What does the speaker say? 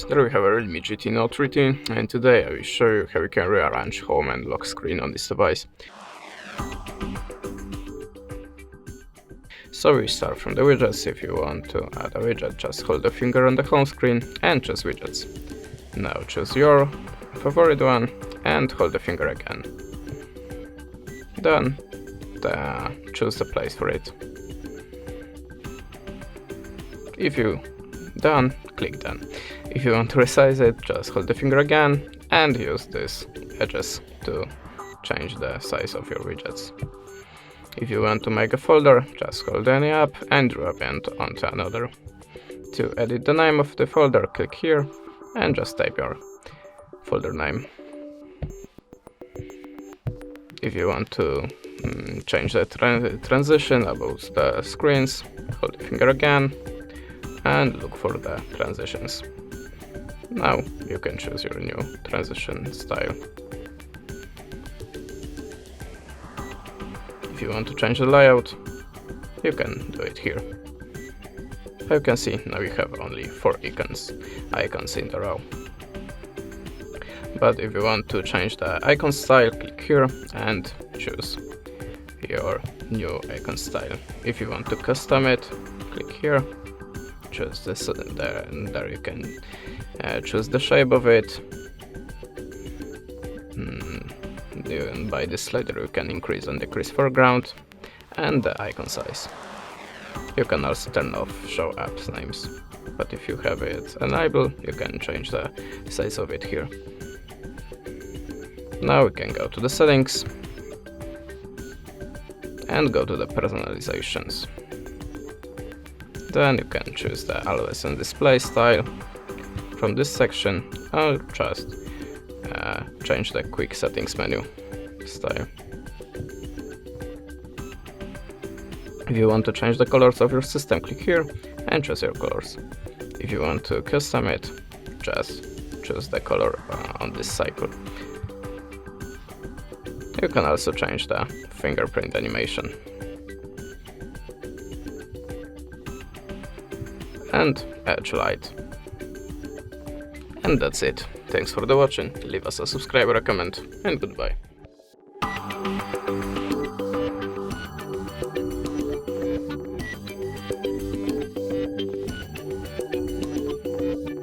guys, there we have a REALME GT Neo 3T, and today I will show you how you can rearrange home and lock screen on this device. So we start from the widgets. If you want to add a widget, just hold the finger on the home screen and choose widgets. Now choose your favorite one and hold the finger again. Then choose the place for it. If you done, click done. If you want to resize it, just hold the finger again and use these edges to change the size of your widgets. If you want to make a folder, just hold any app and drop it onto another. To edit the name of the folder, click here and just type your folder name. If you want to change the transition about the screens, hold the finger again and look for the transitions. Now you can choose your new transition style. If you want to change the layout, you can do it here. As you can see, now you have only 4 icons in the row. But if you want to change the icon style, click here and choose your new icon style. If you want to custom it, click here, choose this, there you can choose the shape of it. By this slider you can increase and decrease foreground and the icon size. You can also turn off show apps names, but if you have it enabled, you can change the size of it here. Now we can go to the settings and go to the personalizations. Then you can choose the always on display style. From this section, I'll just change the quick settings menu style. If you want to change the colors of your system, click here and choose your colors. If you want to custom it, just choose the color on this cycle. You can also change the fingerprint animation. And edge light. And that's it. Thanks for the watching, leave us a subscribe or a comment, and goodbye.